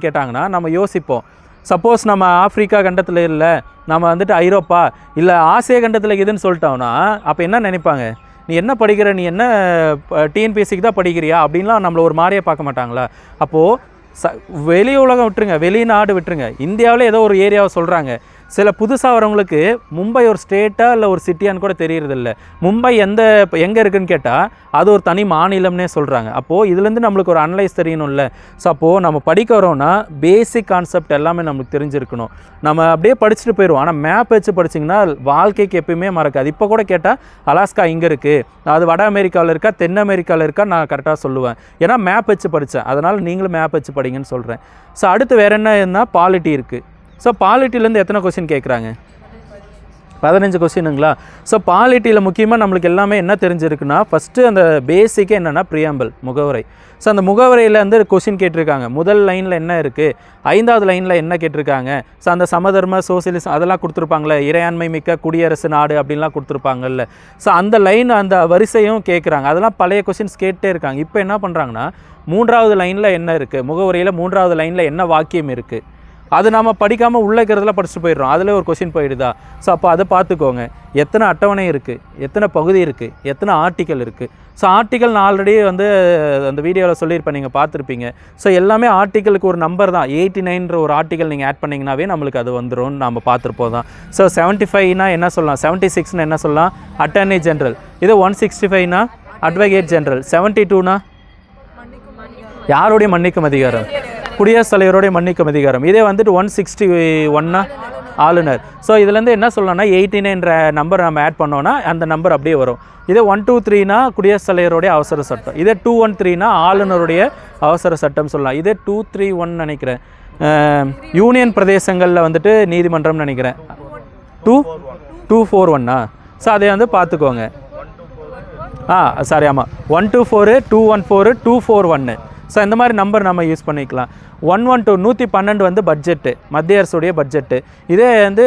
கேட்டாங்கன்னா நம்ம யோசிப்போம். சப்போஸ் நம்ம ஆஃப்ரிக்கா கண்டத்தில் இல்லை, நம்ம வந்துட்டு ஐரோப்பா இல்லை ஆசிய கண்டத்தில் இருக்குதுன்னு சொல்லிட்டோம்னா அப்போ என்ன நினைப்பாங்க? நீ என்ன படிக்கிற, நீ என்ன டிஎன்பிஎஸ்சிக்கு தான் படிக்கிறியா அப்படின்லாம் நம்மளை ஒரு மாதிரியே பார்க்க மாட்டாங்களா? அப்போது வெளி உலகம் விட்டுருங்க, வெளிநாடு விட்டுருங்க, இந்தியாவில் ஏதோ ஒரு ஏரியாவை சொல்கிறாங்க. சில புதுசாக வரவங்களுக்கு மும்பை ஒரு ஸ்டேட்டாக இல்லை ஒரு சிட்டியான்னு கூட தெரியறதில்ல. மும்பை எங்கே இருக்குதுன்னு கேட்டால் அது ஒரு தனி மாநிலம்னே சொல்கிறாங்க. அப்போது இதுலேருந்து நம்மளுக்கு ஒரு அனலைஸ் தெரியணும்ல. ஸோ அப்போது நம்ம படிக்க வரோன்னா பேசிக் கான்செப்ட் எல்லாமே நம்மளுக்கு தெரிஞ்சிருக்கணும். நம்ம அப்படியே படிச்சுட்டு போயிடுவோம். ஆனால் மேப் வச்சு படிச்சிங்கன்னா வாழ்க்கைக்கு எப்பயுமே மறக்காது. இப்போ கூட கேட்டால் அலாஸ்கா இங்கே இருக்குது, அது வட அமெரிக்காவில் இருக்கா தென் அமெரிக்காவில் இருக்கா நான் கரெக்டாக சொல்லுவேன். ஏன்னா மேப் வச்சு படித்தேன். அதனால் நீங்களும் மேப் வச்சு படிங்கன்னு சொல்கிறேன். ஸோ அடுத்து வேறு என்ன பாலிட்டி இருக்குது. ஸோ பாலிட்டிலேருந்து எத்தனை கொஸ்டின் கேட்குறாங்க? 15 கொஸ்டினுங்களா? ஸோ பாலிட்டியில் முக்கியமாக நம்மளுக்கு எல்லாமே என்ன தெரிஞ்சிருக்குன்னா, ஃபஸ்ட்டு அந்த பேசிக்கே என்னென்னா ப்ரியாம்பிள், முகவரை. ஸோ அந்த முகவரையில் வந்து கொஸ்டின் கேட்டிருக்காங்க. முதல் லைனில் என்ன இருக்குது, 5வது லைனில் என்ன கேட்டிருக்காங்க. ஸோ அந்த சமதர்ம சோசியலிசம் அதெல்லாம் கொடுத்துருப்பாங்களே, இறையாண்மை மிக்க குடியரசு நாடு அப்படின்லாம் கொடுத்துருப்பாங்கல்ல. ஸோ அந்த லைன் அந்த வரிசையும் கேட்குறாங்க. அதெல்லாம் பழைய கொஸ்டின்ஸ் கேட்டே இருக்காங்க. இப்போ என்ன பண்ணுறாங்கன்னா 3வது லைனில் என்ன இருக்குது, முகவரையில் 3வது லைனில் என்ன வாக்கியம் இருக்குது, அது நம்ம படிக்காமல் உள்ளே இருக்கிறதெல்லாம் படிச்சுட்டு போயிடுறோம். அதில் ஒரு கொஸ்டின் போயிடுதா? ஸோ அப்போ அதை பார்த்துக்கோங்க. எத்தனை அட்டவணை இருக்குது, எத்தனை பகுதி இருக்குது, எத்தனை ஆர்டிக்கல் இருக்குது. ஸோ ஆர்டிக்கல் நான் ஆல்ரெடி வந்து அந்த வீடியோவில் சொல்லியிருப்பேன், நீங்கள் பார்த்துருப்பீங்க. ஸோ எல்லாமே ஆர்டிக்கலுக்கு ஒரு நம்பர் தான். 89ன்ற ஒரு ஆர்டிக்கல் நீங்கள் ஆட் பண்ணிங்கனாவே நம்மளுக்கு அது வந்துடும். நம்ம பார்த்துருப்போம் தான். ஸோ 75னா என்ன சொல்லலாம், 76னா என்ன சொல்லலாம், அட்டர்னி ஜென்ரல். இது 165னா அட்வொகேட் ஜென்ரல். 72னா யாருடைய மன்னிக்கும் அதிகாரம், குடியரசுத் தலைவருடைய மன்னிக்கும் அதிகாரம். இதே வந்துட்டு 161னா ஆளுநர். ஸோ இதுலேருந்து என்ன சொல்லலாம்னா 89ன்ற நம்பர் நம்ம ஆட் பண்ணோன்னா அந்த நம்பர் அப்படியே வரும். இதே 123னா குடியரசுத் தலைவருடைய அவசர சட்டம். இதே 213னா ஆளுநருடைய அவசர சட்டம் சொல்லலாம். இதே 231 நினைக்கிறேன் யூனியன் பிரதேசங்களில் வந்துட்டு நீதிமன்றம் நினைக்கிறேன். 241னா? ஸோ அதை வந்து பார்த்துக்கோங்க. சாரி, ஆமாம், 124, 214, 241. ஸோ இந்த மாதிரி நம்பர் நம்ம யூஸ் பண்ணிக்கலாம். 112 112 வந்து பட்ஜெட்டு, மத்திய அரசுடைய பட்ஜெட்டு. இதே வந்து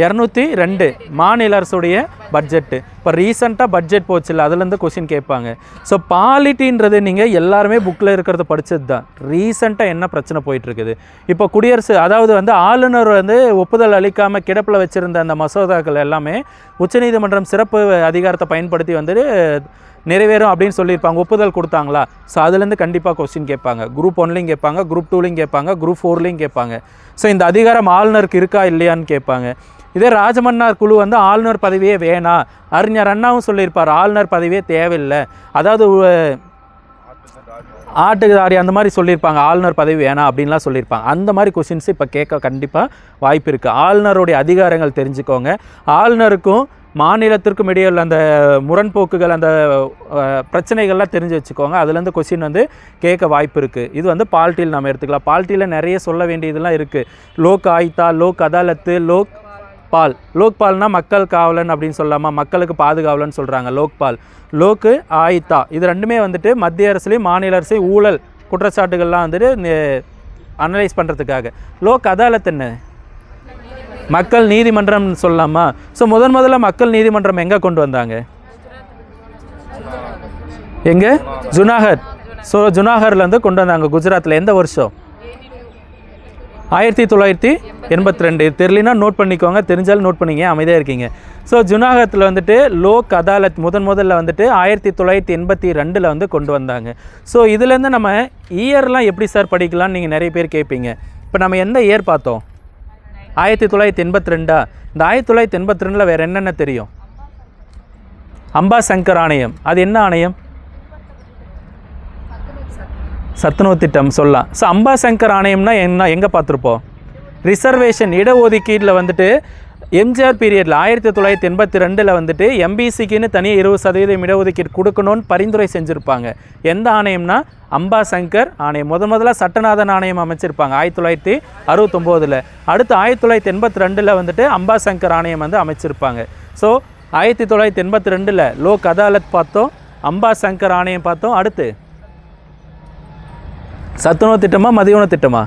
202 மாநில அரசுடைய பட்ஜெட்டு. இப்போ ரீசெண்டாக பட்ஜெட் போச்சு இல்லை, அதுலேருந்து கொஸ்டின் கேட்பாங்க. ஸோ பாலிட்டின்றது நீங்கள் எல்லாருமே புக்கில் இருக்கிறத படித்தது தான். ரீசெண்டாக என்ன பிரச்சனை போயிட்டுருக்குது, இப்போ குடியரசு அதாவது வந்து ஆளுநர் வந்து ஒப்புதல் அளிக்காமல் கிடப்பில் வச்சுருந்த அந்த மசோதாக்கள் எல்லாமே உச்சநீதிமன்றம் சிறப்பு அதிகாரத்தை பயன்படுத்தி வந்துட்டு நிறைவேறும் அப்படின்னு சொல்லியிருப்பாங்க. ஒப்புதல் கொடுத்தாங்களா? ஸோ அதுலேருந்து கண்டிப்பாக கொஸ்டின் கேட்பாங்க. குரூப் 1லையும் கேட்பாங்க, குரூப் 2லையும் கேட்பாங்க, குரூப் 4லையும் கேட்பாங்க. ஸோ இந்த அதிகாரம் ஆளுநருக்கு இருக்கா இல்லையான்னு கேட்பாங்க. இதே ராஜமன்னார் குழு வந்து ஆளுநர் பதவியே வேணாம், அறிஞர் அண்ணாவும் சொல்லியிருப்பார் ஆளுநர் பதவியே தேவையில்லை, அதாவது ஆட்டுதாரி அந்த மாதிரி சொல்லியிருப்பாங்க, ஆளுநர் பதவி வேணாம் அப்படின்லாம் சொல்லியிருப்பாங்க. அந்த மாதிரி கொஸ்டின்ஸ் இப்போ கேட்க கண்டிப்பாக வாய்ப்பு இருக்குது. ஆளுநருடைய அதிகாரங்கள் தெரிஞ்சுக்கோங்க. ஆளுநருக்கும் மாநிலத்திற்கும் இடையே உள்ள அந்த முரண்போக்குகள், அந்த பிரச்சனைகள்லாம் தெரிஞ்சு வச்சுக்கோங்க. அதுலேருந்து கொஸ்டின் வந்து கேட்க வாய்ப்பு இருக்குது. இது வந்து பாலிட்டியில் நம்ம எடுத்துக்கலாம். பாலிட்டியில் நிறைய சொல்ல வேண்டியதெல்லாம் இருக்குது. லோக் ஆயுக்தா, லோக் அதாலத்து, லோக்பால்னா மக்கள் காவலன் அப்படின்னு சொல்லாமா, மக்களுக்கு பாதுகாவலன்னு சொல்கிறாங்க. லோக்கு ஆயுக்தா இது ரெண்டுமே வந்துட்டு மத்திய அரசுலேயும் மாநில அரசையும் ஊழல் குற்றச்சாட்டுகள்லாம் வந்துட்டு அனலைஸ் பண்ணுறதுக்காக. லோக் அதாலத் என்ன, மக்கள் நீதிமன்றம்னு சொல்லலாமா? ஸோ முதல்ல மக்கள் நீதிமன்றம் எங்கே கொண்டு வந்தாங்க, எங்கே? ஜுனாகர். ஸோ ஜுனாகர்லேருந்து கொண்டு வந்தாங்க குஜராத்தில். எந்த வருஷம்? 1982. தெரியலனா நோட் பண்ணிக்கோங்க, தெரிஞ்சாலும் நோட் பண்ணிங்க, அமைதியாக இருக்கீங்க. ஸோ ஜுனாகத்தில் வந்துட்டு லோக் அதாலத் முதல்ல வந்துட்டு 1982 வந்து கொண்டு வந்தாங்க. ஸோ இதுலேருந்து நம்ம இயர்லாம் எப்படி சார் படிக்கலாம்னு நீங்கள் நிறைய பேர் கேட்பீங்க. இப்போ நம்ம எந்த இயர் பார்த்தோம்? 1982. இந்த 1982 வேறு என்னென்ன தெரியும்? அம்பாசங்கர் ஆணையம். அது என்ன ஆணையம்? சத்துணவு திட்டம் சொல்லலாம். ஸோ அம்பாசங்கர் ஆணையம்னா என்ன, எங்கே பார்த்துருப்போம்? ரிசர்வேஷன், இடஒதுக்கீட்டில் வந்துட்டு எம்ஜிஆர் பீரியடில் 1982 வந்துட்டு எம்பிசிக்குன்னு தனியாக 20% இடஒதுக்கீடு கொடுக்கணும்னு பரிந்துரை செஞ்சுருப்பாங்க. எந்த ஆணையம்னா அம்பாசங்கர் ஆணையம். முதல்ல சட்டநாதன் ஆணையம் அமைச்சிருப்பாங்க 1969. அடுத்து 1982 வந்துட்டு அம்பாசங்கர் ஆணையம் வந்து அமைச்சிருப்பாங்க. ஸோ 1982 லோக் அதாலத் பார்த்தோம், அம்பாசங்கர் ஆணையம் பார்த்தோம். அடுத்து சத்துணவு திட்டமா மதிய உணவு திட்டமா?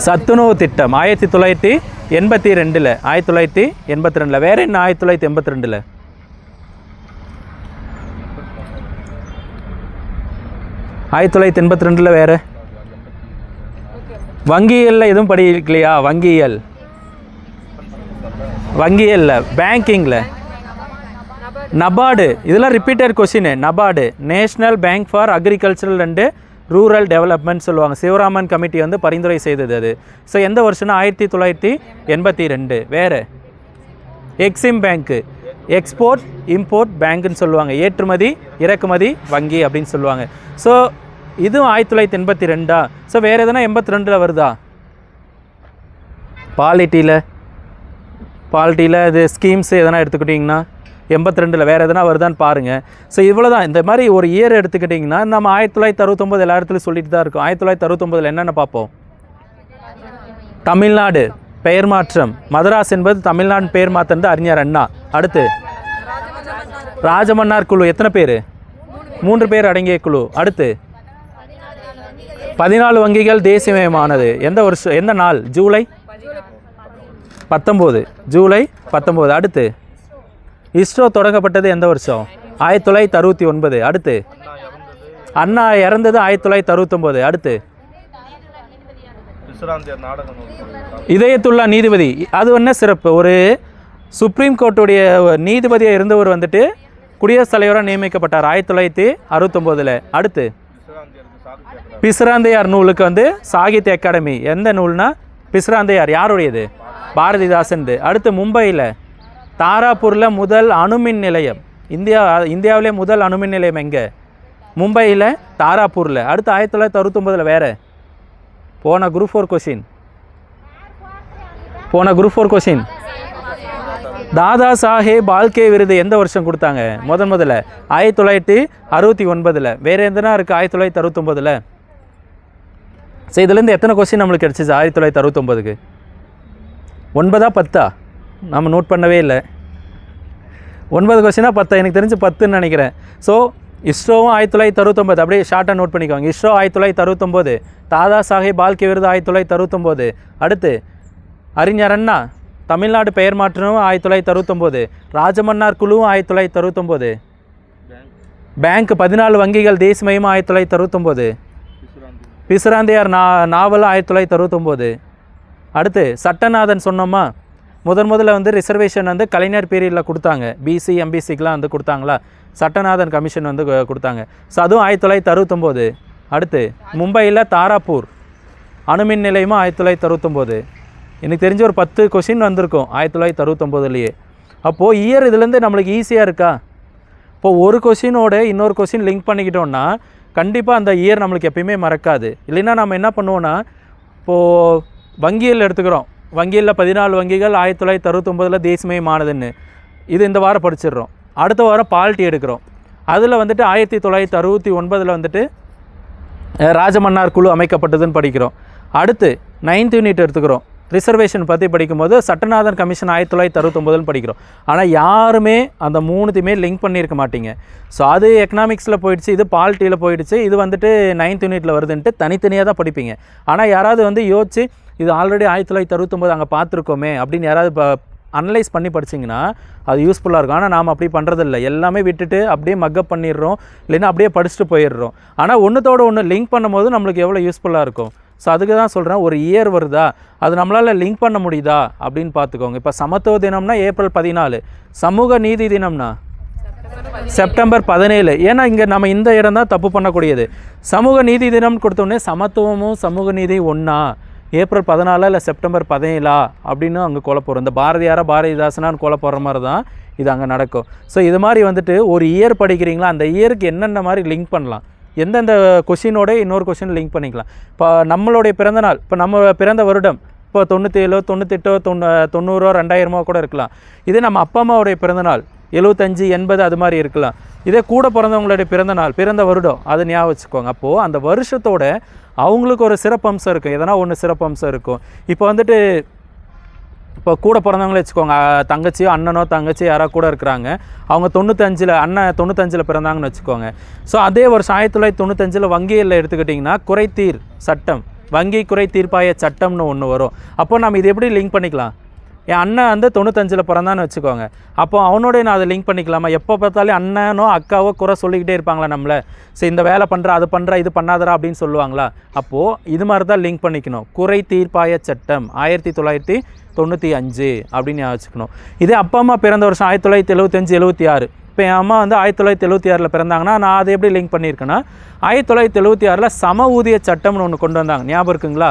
சத்துணவு திட்டம் 1982. 1982. வேற என்ன 1982? 1982 வேறு வங்கியலில் எதுவும் படிக்கலையா? வங்கியலில் பேங்கிங்கில் நபார்டு, இதெல்லாம் repeated question. NABARD national bank for agricultural and rural development சொல்லுவாங்க. சிவராமன் கமிட்டி வந்து பரிந்துரை செய்தது அது. ஸோ எந்த வருஷம்னா 1982. வேறு எக்ஸிம் பேங்க்கு, எக்ஸ்போர்ட் இம்போர்ட் பேங்க்குன்னு சொல்லுவாங்க. ஏற்றுமதி இறக்குமதி வங்கி அப்படின்னு சொல்லுவாங்க. ஸோ இதுவும் 1982. ஸோ வேறு எதனா 82 வருதா? பாலிட்டியில் இது ஸ்கீம்ஸ் எதனா எடுத்துக்கிட்டிங்கன்னா 82 வேறு எதனா வருதான்னு பாருங்கள். ஸோ இவ்வளோ தான். இந்த மாதிரி ஒரு இயர் எடுத்துக்கிட்டிங்கன்னா நம்ம 1969 எல்லா இடத்துலையும் சொல்லிட்டு தான் இருக்கோம். 1969 என்னென்ன பார்ப்போம்? தமிழ்நாடு பெயர் மாற்றம். மதராஸ் என்பது தமிழ்நாடு பெயர் மாற்றம் அறிஞர் அண்ணா. அடுத்து ராஜமன்னார் குழு எத்தனை பேர்? 3 பேர் அடங்கிய குழு. அடுத்து 14 வங்கிகள் தேசியமயமானது எந்த வருஷம், எந்த நாள்? ஜூலை 19. அடுத்து இஸ்ரோ தொடங்கப்பட்டது எந்த வருஷம்? 1969. அடுத்து அண்ணா இறந்தது 1969. அடுத்து இதயத்துல்லா நீதிபதி, அது என்ன சிறப்பு? ஒரு சுப்ரீம் கோர்ட்டுடைய நீதிபதியாக இருந்தவர் வந்துட்டு குடியரசுத் தலைவராக நியமிக்கப்பட்டார் 1969. அடுத்து பிசிராந்தையார் நூலுக்கு வந்து சாகித்ய அகாடமி. எந்த நூல்னா பிசிராந்தையார் யாருடையது? பாரதிதாசன். அடுத்து மும்பையில் தாராப்பூரில் முதல் அணுமின் நிலையம். இந்தியாவிலே முதல் அணுமின் நிலையம் எங்கே? மும்பையில் தாராப்பூரில். அடுத்து 1969 வேறு போன குரூப் 4 கொஷின் தாதா சாஹேப் பால்கே விருது எந்த வருஷம் கொடுத்தாங்க? முதல்ல 1969. வேறு எந்தனா இருக்குது 1969? ஸோ இதுலேருந்து எத்தனை கொஸ்டின் நம்மளுக்கு கிடச்சிச்சு 1969க்கு? 9 10? நம்ம நோட் பண்ணவே இல்லை. 9 கொஸ்டினா 10? எனக்கு தெரிஞ்சு 10ன்னு நினைக்கிறேன். ஸோ இஸ்ரோவும் 1969 அப்படியே ஷார்ட்டாக நோட் பண்ணிக்கோங்க. இஸ்ரோ 1969, தாதா சாஹேப் பால்கே விருது 1969. அடுத்து அறிஞர் அண்ணா தமிழ்நாடு பெயர் மாற்றமும் 1969, ராஜமன்னார் குழுவும் 1969, பேங்க் 14 வங்கிகள் தேசியமயமும் 1969, பிசுராந்தையார் நாவல் 1969. அடுத்து சட்டநாதன் சொன்னோமா, முதல்ல வந்து ரிசர்வேஷன் வந்து கலைஞர் பீரியடில் கொடுத்தாங்க. பிசி எம்பிசிக்கெலாம் வந்து கொடுத்தாங்களா, சட்டநாதன் கமிஷன் வந்து கொடுத்தாங்க. ஸோ அதுவும் 1969. அடுத்து மும்பையில் தாராப்பூர் அணுமின் நிலையமும் 1969. எனக்கு தெரிஞ்ச ஒரு 10 கொஷின் வந்திருக்கும் 1969லேயே. அப்போது இயர் இதுலேருந்து நம்மளுக்கு ஈஸியாக இருக்கா? இப்போது ஒரு கொஷினோட இன்னொரு கொஷின் லிங்க் பண்ணிக்கிட்டோன்னா கண்டிப்பாக அந்த இயர் நம்மளுக்கு எப்பயுமே மறக்காது. இல்லைன்னா நம்ம என்ன பண்ணுவோன்னா, இப்போது வங்கியில் எடுத்துக்கிறோம், வங்கியில் 14 வங்கிகள் 1969 தேசியமயமானதுன்னு இது இந்த வாரம் படிச்சிடுறோம். அடுத்த வாரம் பாலிட்டி எடுக்கிறோம், அதில் வந்துட்டு 1969 வந்துட்டு ராஜமன்னார் குழு அமைக்கப்பட்டதுன்னு படிக்கிறோம். அடுத்து 9th யூனிட் எடுத்துக்கிறோம், ரிசர்வேஷன் பற்றி படிக்கும்போது சட்டநாதன் கமிஷன் 1969 படிக்கிறோம். ஆனால் யாருமே அந்த 3த்தையுமே லிங்க் பண்ணியிருக்க மாட்டீங்க. ஸோ அது எக்கனாமிக்ஸில் போயிடுச்சு, இது பாலிட்டியில் போயிடுச்சு, இது வந்துட்டு 9th யூனிட்டில் வருதுன்ட்டு தனித்தனியாக தான் படிப்பீங்க. ஆனால் யாராவது வந்து யோசிச்சு இது ஆல்ரெடி 1969 அங்கே பார்த்துருக்கோமே அப்படின்னு யாராவது அனலைஸ் பண்ணி படிச்சிங்கன்னா அது யூஸ்ஃபுல்லாக இருக்கும். ஆனால் நாம் அப்படி பண்ணுறதில்ல, எல்லாமே விட்டுட்டு அப்படியே மக்கப் பண்ணிடுறோம், இல்லைன்னா அப்படியே படிச்சுட்டு போயிடுறோம். ஆனால் ஒன்றுத்தோடு ஒன்று லிங்க் பண்ணும்போது நம்மளுக்கு எவ்வளோ யூஸ்ஃபுல்லாக இருக்கும். ஸோ அதுக்கு தான் சொல்கிறேன், ஒரு இயர் வருதா அது நம்மளால் லிங்க் பண்ண முடியுதா அப்படின்னு பார்த்துக்கோங்க. இப்போ சமத்துவ தினம்னா ஏப்ரல் 14, சமூக நீதி தினம்னா செப்டம்பர் 17. ஏன்னா இங்கே நம்ம இந்த இடம் தான் தப்பு பண்ணக்கூடியது. சமூக நீதி தினம் கொடுத்தோடனே சமத்துவமும் சமூக நீதி ஒன்றா, ஏப்ரல் 14 இல்லை செப்டம்பர் 17 அப்படின்னு அங்கே கொலைப்போகிறோம். இந்த பாரதிதாசனான்னு கொலைப்போகிற மாதிரி தான் இது அங்கே நடக்கும். ஸோ இது மாதிரி வந்துட்டு ஒரு இயர் படிக்கிறீங்களா, அந்த இயருக்கு என்னென்ன மாதிரி லிங்க் பண்ணலாம், எந்தெந்த கொஷினோட இன்னொரு கொஷின் லிங்க் பண்ணிக்கலாம். இப்போ நம்மளுடைய பிறந்தநாள், இப்போ நம்ம பிறந்த வருடம் இப்போ 97, 98, 90, 2000 கூட இருக்கலாம். இதே நம்ம அப்பா அம்மாவுடைய பிறந்தநாள் 75, 80 அது மாதிரி இருக்கலாம். இதே கூட பிறந்தவங்களுடைய பிறந்தநாள், பிறந்த வருடம் அது ஞாபகம் வச்சுக்கோங்க. அப்போது அந்த வருஷத்தோட அவங்களுக்கு ஒரு சிறப்பம்சம் இருக்கும், எதனா ஒன்று சிறப்பம்சம் இருக்கும். இப்போ வந்துட்டு இப்போ கூட பிறந்தவங்களே வச்சுக்கோங்க, தங்கச்சியோ அண்ணனோ தங்கச்சி யாராவது கூட இருக்கிறாங்க, அவங்க 95 அண்ணன் 95 பிறந்தாங்கன்னு வச்சுக்கோங்க. ஸோ அதே வருஷம் 1995 வங்கியில் எடுத்துக்கிட்டிங்கன்னா குறைதீர் சட்டம், வங்கி குறை தீர்ப்பாய சட்டம்னு ஒன்று வரும். அப்போ நம்ம இது எப்படி லிங்க் பண்ணிக்கலாம், என் அண்ணன் வந்து 95 பிறந்தான்னு வச்சுக்கோங்க, அப்போ அவனோட நான் அதை லிங்க் பண்ணிக்கலாமா? எப்போ பார்த்தாலும் அண்ணனோ அக்காவோ குறை சொல்லிக்கிட்டே இருப்பாங்களா நம்மளை? சரி இந்த வேலை பண்ணுற அது பண்ணுற இது பண்ணாதரா அப்படின்னு சொல்லுவாங்களா? அப்போது இது மாதிரி தான் லிங்க் பண்ணிக்கணும். குறை தீர்ப்பாய சட்டம் 1995 அப்படின்னு வச்சுக்கணும். இதே அப்பா அம்மா பிறந்த வருஷம் 1975 76. இப்போ என் அம்மா வந்து 1976 பிறந்தாங்கன்னா நான் அதை எப்படி லிங்க் பண்ணியிருக்கேன்னா 1976 சம ஊதிய சட்டம்னு ஒன்று கொண்டு வந்தாங்க, ஞாபகம் இருக்குங்களா?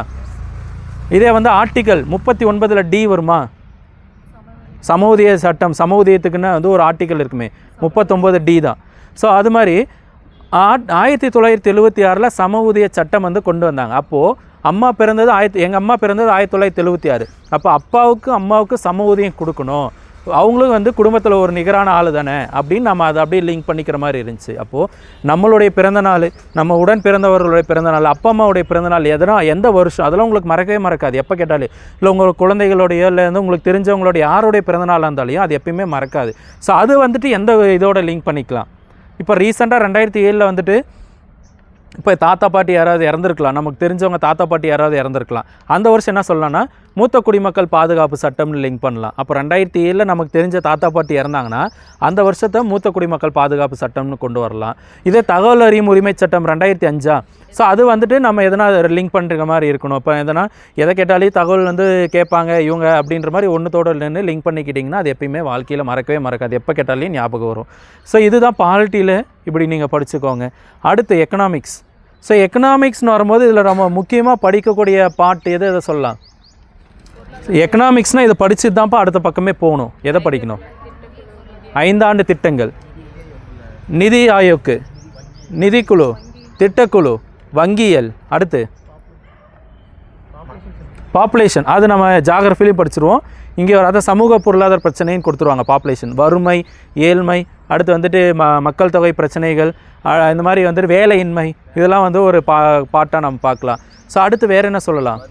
இதே வந்து ஆர்டிக்கல் 39 D வருமா? சம ஊதிய சட்டம், சம ஊதியத்துக்குன்னு வந்து ஒரு ஆர்டிக்கல் இருக்குமே, 39 D தான். ஸோ அது மாதிரி 1976 சம ஊதிய சட்டம் வந்து கொண்டு வந்தாங்க. அப்போது அம்மா பிறந்தது எங்கள் அம்மா பிறந்தது 1976. அப்போ அப்பாவுக்கு அம்மாவுக்கு சம ஊதியம் கொடுக்கணும், அவங்களும் வந்து குடும்பத்தில் ஒரு நிகரான ஆள் தானே அப்படின்னு நம்ம அதை அப்படியே லிங்க் பண்ணிக்கிற மாதிரி இருந்துச்சு. அப்போது நம்மளுடைய பிறந்தநாள், நம்ம உடன் பிறந்தவர்களுடைய பிறந்தநாள், அப்பா அம்மாவுடைய பிறந்தநாள் எந்த வருஷம் அதெல்லாம் உங்களுக்கு மறக்கவே மறக்காது. எப்போ கேட்டாலும் இல்லை உங்கள் குழந்தைகளுடைய இல்லை வந்து உங்களுக்கு தெரிஞ்சவங்களுடைய யாருடைய பிறந்தநாளாக இருந்தாலையும் அது எப்பயுமே மறக்காது. ஸோ அது வந்துட்டு எந்த இதோட லிங்க் பண்ணிக்கலாம். இப்போ ரீசெண்டாக 2007 வந்துட்டு இப்போ தாத்தா பாட்டி யாராவது இறந்துருக்கலாம், நமக்கு தெரிஞ்சவங்க தாத்தா பாட்டி யாராவது இறந்துருக்கலாம். அந்த வருஷம் என்ன சொல்லலாம்னா மூத்த குடிமக்கள் பாதுகாப்பு சட்டம்னு லிங்க் பண்ணலாம். அப்போ 2007 நமக்கு தெரிஞ்ச தாத்தா பாட்டி இறந்தாங்கன்னா அந்த வருஷத்தை மூத்த குடிமக்கள் பாதுகாப்பு சட்டம்னு கொண்டு வரலாம். இதே தகவல் அறியும் உரிமை சட்டம் 2005. ஸோ அது வந்துட்டு நம்ம எதனா லிங்க் பண்ணுற மாதிரி இருக்கணும். இப்போ எதனா எதை கேட்டாலே தகவல் வந்து கேட்பாங்க இவங்க அப்படின்ற மாதிரி ஒன்றுத்தோடு நின்று லிங்க் பண்ணிக்கிட்டிங்கன்னா அது எப்பயுமே வாழ்க்கையில் மறக்கவே மறக்காது, எப்போ கேட்டாலையும் ஞாபகம் வரும். ஸோ இதுதான் பாலிட்டியில் இப்படி நீங்கள் படிச்சுக்கோங்க. அடுத்து எக்கனாமிக்ஸ். ஸோ எக்கனாமிக்ஸ்னு வரும்போது இதில் நம்ம முக்கியமாக படிக்கக்கூடிய பார்ட் எதை சொல்லலாம்? எக்கனாமிக்ஸ்னால் இதை படிச்சுட்டு தான்ப்பா அடுத்த பக்கமே போகணும். எதை படிக்கணும்? 5 ஆண்டு திட்டங்கள், நிதி ஆயோக்கு, நிதிக்குழு, திட்டக்குழு, வங்கியல், அடுத்து பாப்புலேஷன். அது நம்ம ஜாகிரஃபிலையும் படிச்சிருவோம். இங்கே வராத சமூக பொருளாதார பிரச்சனைன்னு கொடுத்துருவாங்க. பாப்புலேஷன், வறுமை, ஏழ்மை, அடுத்து வந்துட்டு மக்கள் தொகை பிரச்சனைகள், இந்த மாதிரி வந்துட்டு வேலையின்மை, இதெல்லாம் வந்து ஒரு பாட்டாக நம்ம பார்க்கலாம். ஸோ அடுத்து வேறு என்ன சொல்லலாம்?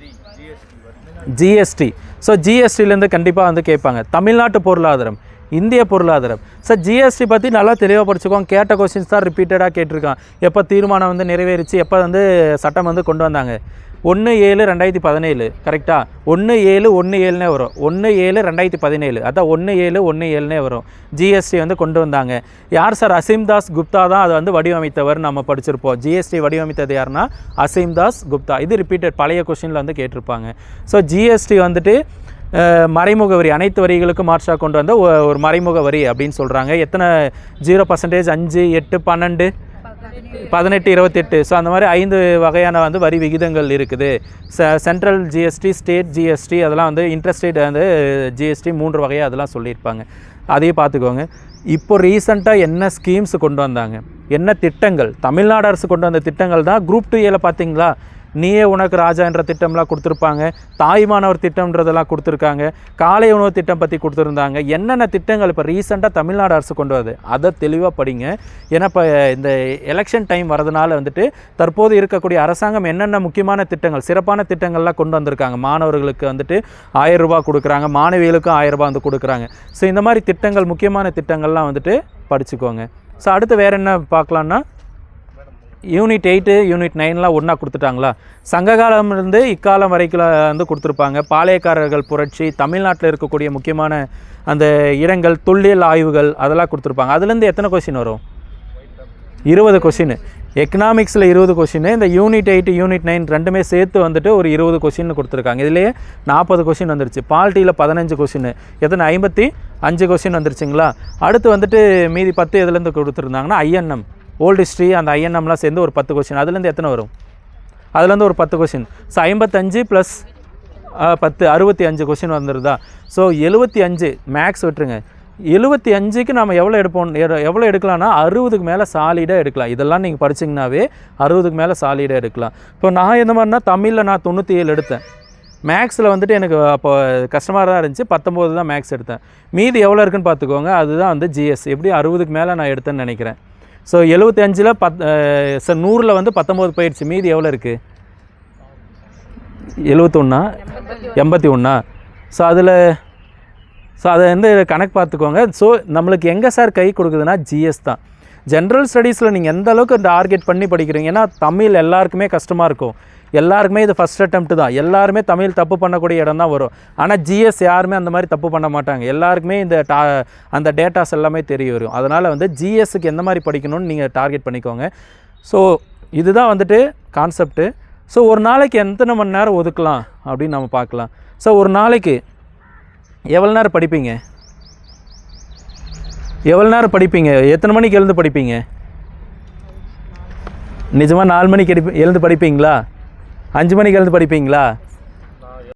ஜிஎஸ்டி. ஸோ ஜிஎஸ்டிலேருந்து கண்டிப்பாக வந்து கேட்பாங்க. தமிழ்நாட்டு பொருளாதாரம், இந்திய பொருளாதாரம். சார் ஜிஎஸ்டி பற்றி நல்லா தெளிவாக படிச்சுக்கோங்க. கேட்ட கொஸ்டின்ஸ் தான் ரிப்பீட்டடாக கேட்டிருக்கான். எப்போ தீர்மானம் வந்து நிறைவேறிச்சு, எப்போ வந்து சட்டம் வந்து கொண்டு வந்தாங்க? 1/7/2017 கரெக்டாக? 1/7/17 வரும். 1/7/2017, அதான் 1/7/17 வரும். ஜிஎஸ்டி வந்து கொண்டு வந்தாங்க. யார் சார்? அசீம் தாஸ் குப்தா தான் அதை வந்து வடிவமைத்தவர் நம்ம படிச்சிருப்போம். ஜிஎஸ்டி வடிவமைத்தது யாருன்னா அசீம் தாஸ் குப்தா. இது ரிப்பீட்டட் பழைய கொஸ்டினில் வந்து கேட்டிருப்பாங்க. ஸோ ஜிஎஸ்டி வந்துட்டு மறைமுக வரி, அனைத்து வரிகளுக்கும் மாற்றாக கொண்டு வந்த ஒரு மறைமுக வரி அப்படின்னு சொல்கிறாங்க. எத்தனை 0%? 5, 8, 12, 18, 28. ஸோ அந்த மாதிரி 5 வகையான வந்து வரி விகிதங்கள் இருக்குது. சென்ட்ரல் ஜிஎஸ்டி, ஸ்டேட் ஜிஎஸ்டி, அதெல்லாம் வந்து இன்டர்ஸ்டேட் வந்து ஜிஎஸ்டி 3 வகையாக அதெல்லாம் சொல்லியிருப்பாங்க. அதையும் பார்த்துக்கோங்க. இப்போ ரீசெண்டாக என்ன ஸ்கீம்ஸ் கொண்டு வந்தாங்க, என்ன திட்டங்கள், தமிழ்நாடு அரசு கொண்டு வந்த திட்டங்கள் தான். குரூப் 2A பார்த்தீங்களா? நீயே உனக்கு ராஜா என்ற திட்டம்லாம் கொடுத்துருப்பாங்க, தாய்மானவர் திட்டம்ன்றதெல்லாம் கொடுத்துருக்காங்க, காலை உணவு திட்டம் பற்றி கொடுத்துருந்தாங்க. என்னென்ன திட்டங்கள் இப்போ ரீசெண்டாக தமிழ்நாடு அரசு கொண்டு வருது அதை தெளிவாக படிங்க. ஏன்னா இப்போ இந்த எலெக்ஷன் டைம் வரதுனால வந்துட்டு தற்போது இருக்கக்கூடிய அரசாங்கம் என்னென்ன முக்கியமான திட்டங்கள், சிறப்பான திட்டங்கள்லாம் கொண்டு வந்திருக்காங்க. மாணவர்களுக்கு வந்துட்டு 1000 ரூபாய் கொடுக்குறாங்க, மாணவிகளுக்கும் 1000 ரூபாய் வந்து கொடுக்குறாங்க. ஸோ இந்த மாதிரி திட்டங்கள், முக்கியமான திட்டங்கள்லாம் வந்துட்டு படிச்சுக்கோங்க. ஸோ அடுத்து வேறு என்ன பார்க்கலான்னா, யூனிட் 8, யூனிட் 9லாம் ஒன்றா கொடுத்துட்டாங்களா? சங்ககாலமிருந்து இக்காலம் வரைக்கும் வந்து கொடுத்துருப்பாங்க. பாளையக்காரர்கள் புரட்சி, தமிழ்நாட்டில் இருக்கக்கூடிய முக்கியமான அந்த இடங்கள், தொல்லியல் ஆய்வுகள், அதெல்லாம் கொடுத்துருப்பாங்க. அதுலேருந்து எத்தனை கொஷின் வரும்? 20 கொஷின். எக்கனாமிக்ஸில் 20 கொஷின், இந்த யூனிட் 8, யூனிட் 9 ரெண்டுமே சேர்த்து வந்துட்டு ஒரு 20 கொஷின் கொடுத்துருக்காங்க. இதுலேயே 40 கொஷின் வந்துருச்சு. பாலிட்டியில் 15 கொஷின், எத்தனை? 55 கொஷின் வந்துருச்சுங்களா? அடுத்து வந்துட்டு மீதி 10 எதுலேருந்து கொடுத்துருந்தாங்கன்னா ஐஎன்எம், ஓல்டு ஹிஸ்ட்ரி, அந்த ஐஎன்எம்லாம் சேர்ந்து ஒரு 10 கொஷின். அதுலேருந்து எத்தனை வரும்? அதுலேருந்து ஒரு 10 கொஷின். ஸோ 55 + 10 65 கொஷின் வந்துடுதா? ஸோ 75. மேக்ஸ் விட்டுருங்க. 75க்கு நம்ம எவ்வளோ எடுக்கலாம்னா 60க்கு மேலே சாலிடாக எடுக்கலாம். இதெல்லாம் நீங்கள் படிச்சிங்கனாவே 60க்கு மேலே சாலிடாக எடுக்கலாம். இப்போ நான் எந்த மாதிரினா தமிழில் நான் 97 எடுத்தேன். மேக்ஸில் வந்துட்டு எனக்கு அப்போ கஷ்டமாக தான் இருந்துச்சு, 19 தான் மேக்ஸ் எடுத்தேன். மீதி எவ்வளோ இருக்குன்னு பார்த்துக்கோங்க. அதுதான் வந்து ஜிஎஸ். எப்படி 60க்கு மேலே நான் எடுத்தேன்னு நினைக்கிறேன். ஸோ 75ல் 100ல் வந்து 19 போயிடுச்சு. மீதி எவ்வளோ இருக்குது? 71, 81. ஸோ அதை வந்து கணக்கு பார்த்துக்கோங்க. ஸோ நம்மளுக்கு எங்கே சார் கை கொடுக்குதுன்னா ஜிஎஸ் தான். ஜென்ரல் ஸ்டடீஸில் நீங்கள் எந்த அளவுக்கு டார்கெட் பண்ணி படிக்கிறீங்க, ஏன்னா தமிழ் எல்லாருக்குமே கஷ்டமாக இருக்கும். எல்லாருக்குமே இது ஃபஸ்ட் அட்டெம்ப்ட் தான். எல்லாருமே தமிழ் தப்பு பண்ணக்கூடிய இடம் தான் வரும். ஆனால் ஜிஎஸ் யாருமே அந்த மாதிரி தப்பு பண்ண மாட்டாங்க. எல்லாருக்குமே இந்த அந்த டேட்டாஸ் எல்லாமே தெரிய வரும். அதனால் வந்து ஜிஎஸ்க்கு எந்த மாதிரி படிக்கணும்னு நீங்கள் டார்கெட் பண்ணிக்கோங்க. ஸோ இதுதான் வந்துட்டு கான்செப்ட்டு. ஸோ ஒரு நாளைக்கு எத்தனை மணி நேரம் ஒதுக்கலாம் அப்படின்னு நம்ம பார்க்கலாம். ஸோ ஒரு நாளைக்கு எவ்வளோ நேரம் படிப்பீங்க? எவ்வளோ நேரம் படிப்பீங்க? எத்தனை மணிக்கு எழுந்து படிப்பீங்க? நிஜமாக 4 மணிக்கு எழுந்து படிப்பீங்களா? 5 மணிக்கு எழுந்து படிப்பீங்களா?